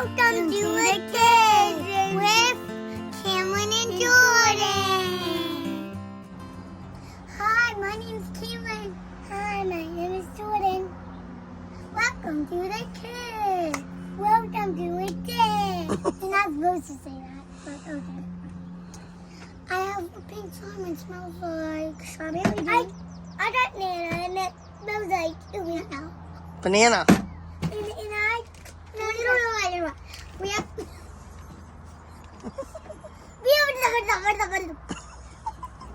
Welcome to the kids with Kamryn and Jordyn. Hi, my name's Kamryn. Hi, my name is Jordyn. Welcome to the kids. Welcome to the kids. You're not supposed to say that, but okay. I have a pink slime and smells like strawberry. I got banana and it smells like Banana. We have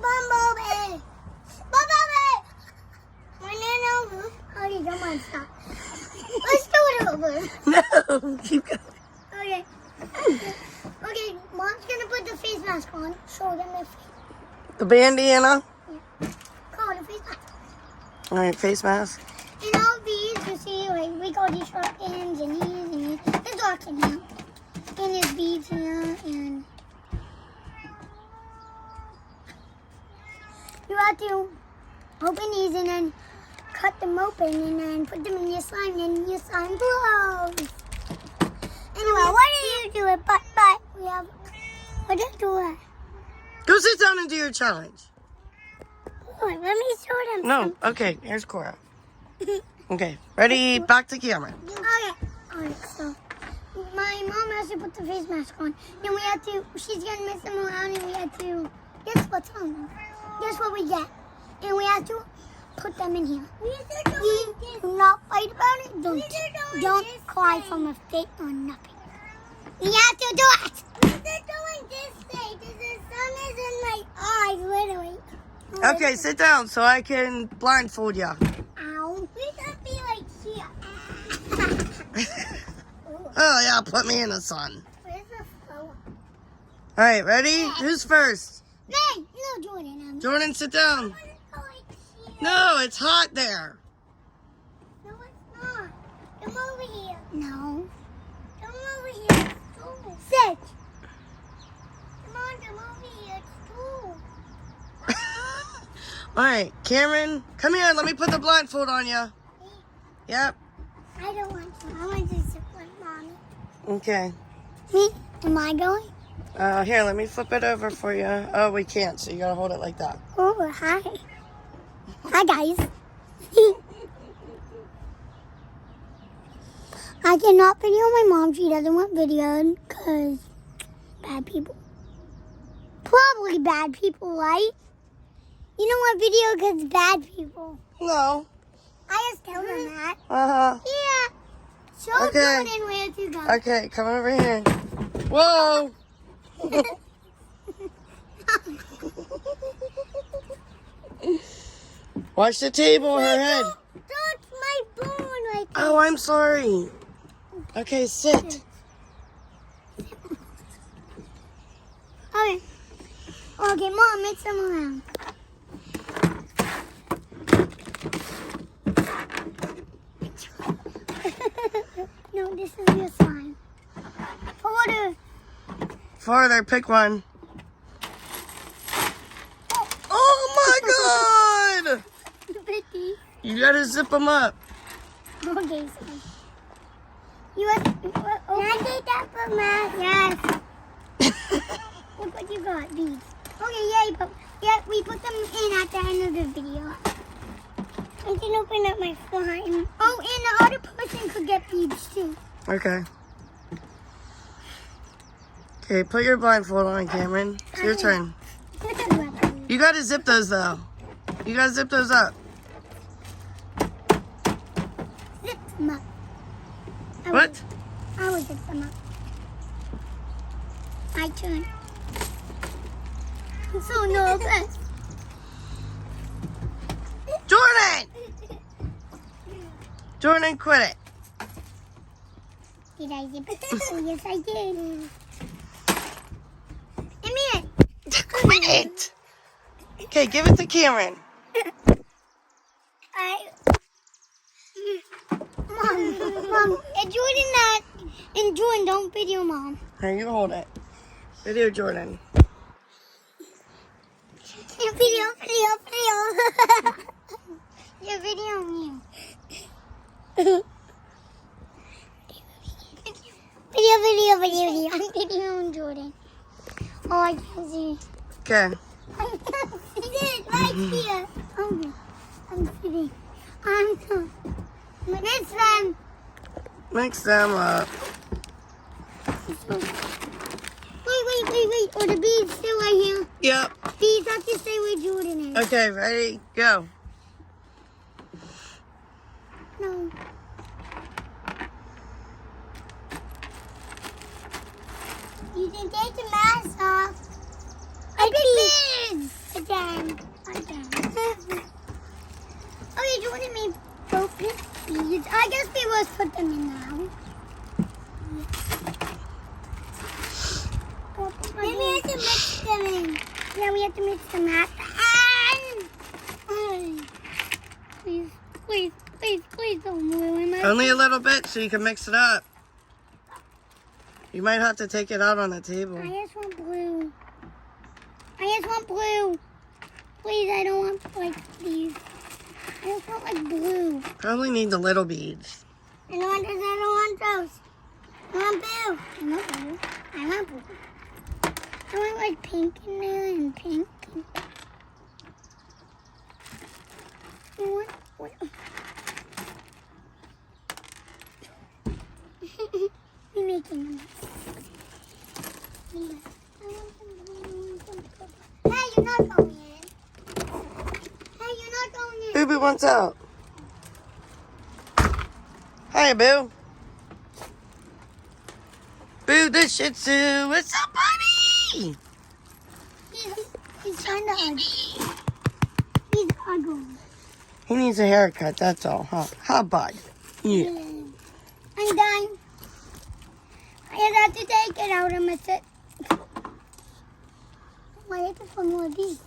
Bumblebee. Banana. Okay, come on, stop. Let's do it over. No, keep going. Okay. Okay, Mom's gonna put the face mask on. Show them the face. The bandana. Call the face mask. All right, face mask. And all these, you see, like, we got these sharp ends and these and these. There's dots in here. And there's beads here, and you have to open these and then cut them open and then put them in your slime, and your slime glows. Anyway, what are you doing? But we have, what are you doing? Go sit down and do your challenge. Oh, let me show them. No, okay, here's Cora. Okay, ready? Back to Kamryn. Okay. Alright, so my mom has to put the face mask on. Then we have to, she's gonna mix them around and we have to, guess what's on them? Guess what we get? And we have to put them in here. Do not fight about it. Don't cry from a fit or nothing. We have to do it. They're doing this thing. The sun is in my eyes, literally. Okay, sit down so I can blindfold you. Ow. We gotta be like here. Oh, yeah, put me in the sun. Where's the flower? All right, ready? Who's first? Me. No, Jordyn. Jordyn, sit down. No, it's hot there. No, it's not. Come over here. No. Come over here. It's cool. Sit. Come on, come over here. It's cool. All right, Kamryn, come here. Let me put the blindfold on you. Yep. I don't want to. I want to sit with Mommy. Okay. Me? Am I going? Here, let me flip it over for you. Oh, we can't, so you gotta hold it like that. Oh, hi. Hi, guys. I cannot video my mom. She doesn't want videoed because bad people. Probably bad people, right? You don't want video because bad people. No. I just tell them that. Uh-huh. Yeah. Show Okay. Jordyn where to go. Okay, come over here. Whoa! Watch the table, her head. That's my bone right there. Oh, I'm sorry. Okay, sit. Okay. Okay, Mom, mix them around. No, this is your slime. Farther, pick one. Oh my God! 50. You gotta zip them up. Okay, so. You want can I take that for math? Yes. Look what you got, these. Okay, yeah, we put them in at the end of the video. I can open up my slime. Oh, and the other person could get beads too. Okay. Okay, put your blindfold on, Kamryn. It's your turn. You gotta zip those though. You gotta zip those up. Zip them up. What? I will zip them up. My turn. I'm so nervous. Jordyn! Jordyn, quit it. Did I zip it? Oh, yes, I did. Give me it. Quit it! Okay, give it to Kamryn. Mom, and Jordyn, don't video Mom. Here, you hold it. Video Jordyn. Video. You're videoing you. Video. video. I'm videoing Jordyn. Oh, I can't see. Okay. I can't see it right here. Okay. I'm sitting. Mix them. Mix them up. Wait. Oh, the beads still right here. Yep. Beads have to stay where Jordyn is. Okay, ready? Go. No. You can take the mask off. Beads. Again. Okay, Jordyn made both beads. I guess we must put them in now. Maybe we have to mix them in. Yeah, we have to mix them at the end. Please don't ruin my... Only a little bit so you can mix it up. You might have to take it out on the table. I just want blue. Please, I don't want like these. I just want like blue. Probably need the little beads. I don't want those. I want blue. I want blue. I want like pink in there and pink. What? We're making them. Hey, you're not going in. Boo wants out. Hi, Boo. Boo the Shih Tzu. It's a bunny. He's kind of ugly. He's ugly. He needs a haircut, that's all, huh? How bud? Yeah. I'm done. I just have to take it out. I'm going to sit. Why did you put more of these?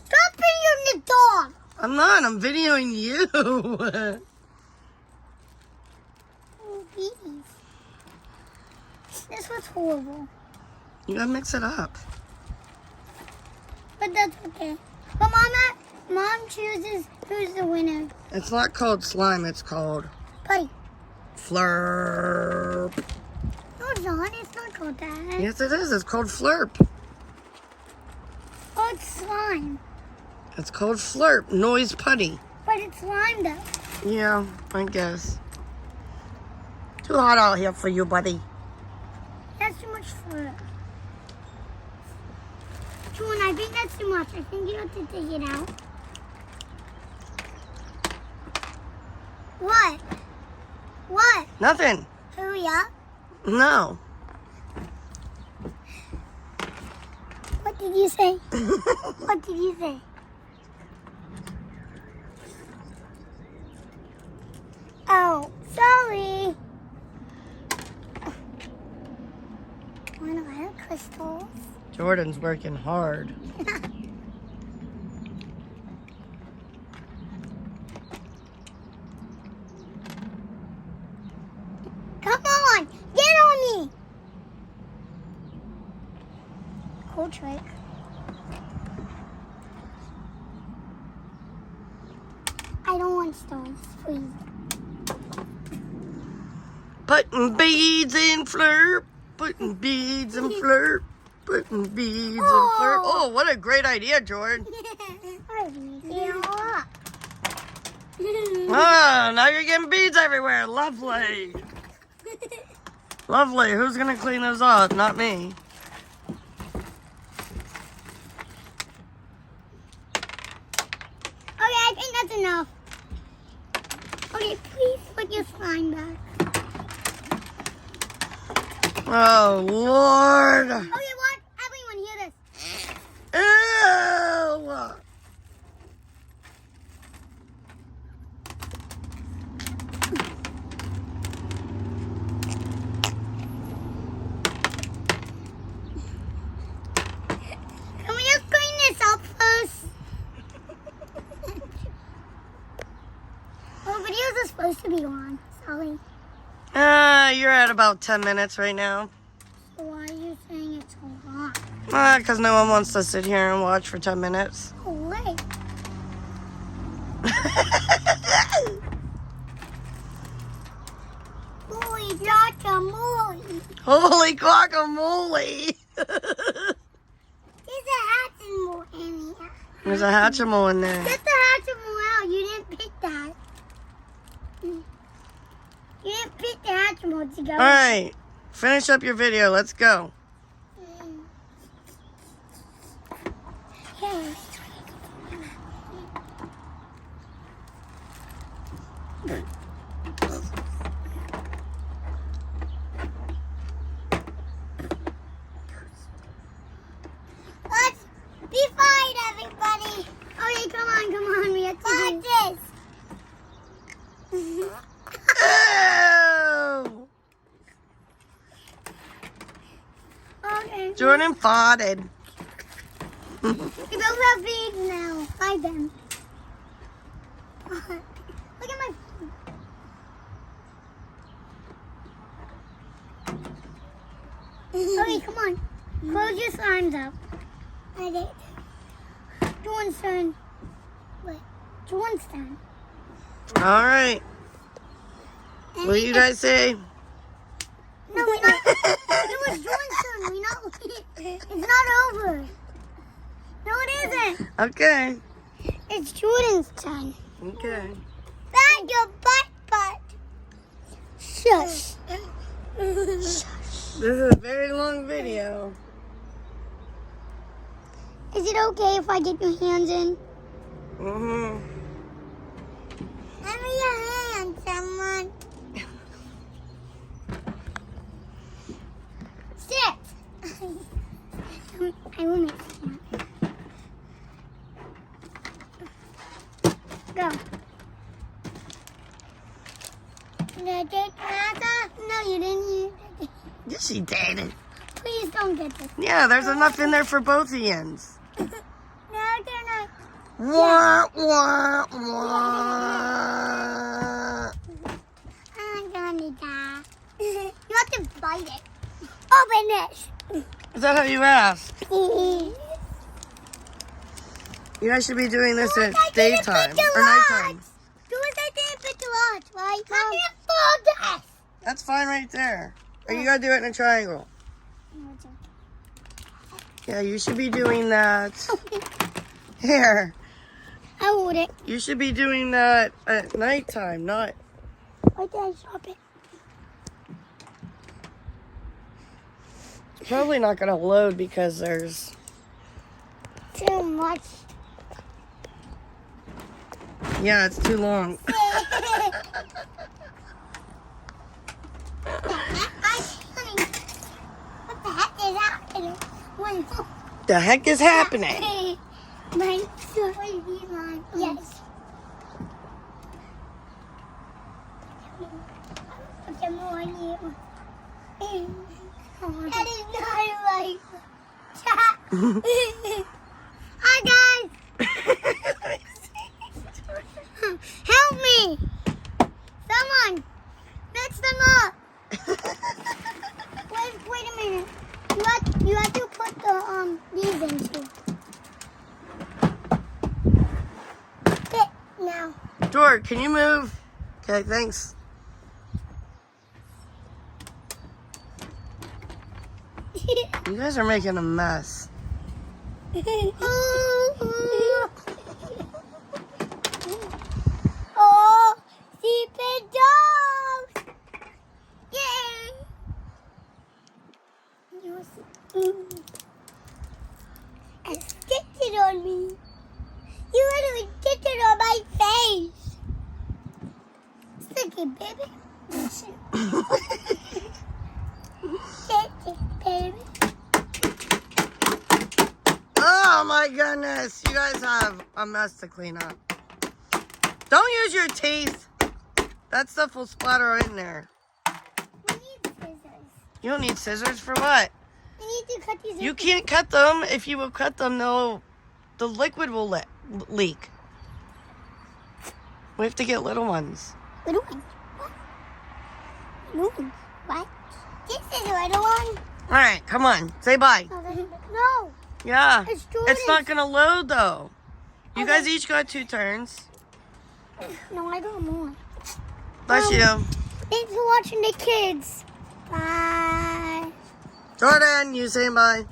Stop videoing the dog. I'm not. I'm videoing you. Oh, bees. This was horrible. You gotta mix it up. But that's okay. But Mom chooses who's the winner. It's not called slime. It's called Putty. Flarp. No, it's not. It's not called that. Yes, it is. It's called Flarp. Oh, it's slime. It's called Flarp. Noise putty. But it's slime, though. Yeah, I guess. Too hot out here for you, buddy. That's too much for it. June, I think that's too much. I think you have to take it out. What? Nothing. Hurry up. No. What did you say? What did you say? Oh, sorry. Want a lot of crystals? Jordyn's working hard. Come on, get on me. Cool trick. I don't want stones, please. Putting beads in Flarp. Putting beads in Flarp. Putting beads in Flarp. Oh, what a great idea, Jordyn. Ah, now you're getting beads everywhere. Lovely. Lovely. Who's going to clean those off? Not me. Okay, I think that's enough. Okay, please put your slime back. Oh, Lord. Okay, what? Everyone hear this. Ew. Can we just clean this up first? Well, videos are supposed to be on. Sorry. You're at about 10 minutes right now. So why are you saying it's so long? Because no one wants to sit here and watch for 10 minutes. Oh, wait. Boy, Holy guacamole. Holy guacamole! There's a Hatchimal in here. There's a Hatchimal in there. Get the Hatchimal out. You didn't pick that. You didn't pick the Hatchimal to go. All right, finish up your video. Let's go. Okay. Let's be fine, everybody. Okay, come on. We have to do this. Oh! Okay. Jordyn farted. We both have beads now. Hide them. Look at my. Okay, come on. Close your slimes up. I did. Jordan's turn. Wait, Jordan's turn. All right. And What do you guys say? No, we're not. It was Jordan's turn. We're not. It's not over. No, it isn't. Okay. It's Jordan's turn. Okay. Bag your butt. Shush. This is a very long video. Is it okay if I get your hands in? Mm-hmm. Let me your hands, someone. Sit. I will make it. Go. Did I take Nasa? No, you didn't. Yes, she did. Please don't get this. Yeah, there's enough in there for both hands. No, they're not. Wah, wah, wah. I'm gonna die. You have to bite it. Open this. Is that how you ask? Please. You guys should be doing this at I didn't daytime pick the or nighttime. lots. Do as I didn't pick the lots, right? How do you fall this? That's fine right there. Or you gotta do it in a triangle. Yeah, you should be doing that. Here. I would it. You should be doing that at nighttime, not. Why did I stop it? It's probably not gonna load because there's. Too much. Yeah, it's too long. The heck is happening? Yes. That is not right. Hi guys. Help me. Someone. Mix them up. Wait a minute. You have to put the these in too. Fit now. George, can you move? Okay, thanks. You guys are making a mess. Oh, sleeping dogs! Yay! And sticked it on me. You literally sticked it on my face. Stick it, baby. Stick it, baby. Oh my goodness, you guys have a mess to clean up. Don't use your teeth. That stuff will splatter right in there. We need scissors. You don't need scissors for what? We need to cut these. You can't cut them. If you will cut them, the liquid will leak. We have to get little ones. Little one. What? Little one. What? This is a little one. All right, come on. Say bye. No. Yeah. It's Jordan's. It's not going to load, though. You guys each got 2 turns. No, I got more. Bless you. Thanks for watching the kids. Bye. Jordyn, you saying bye?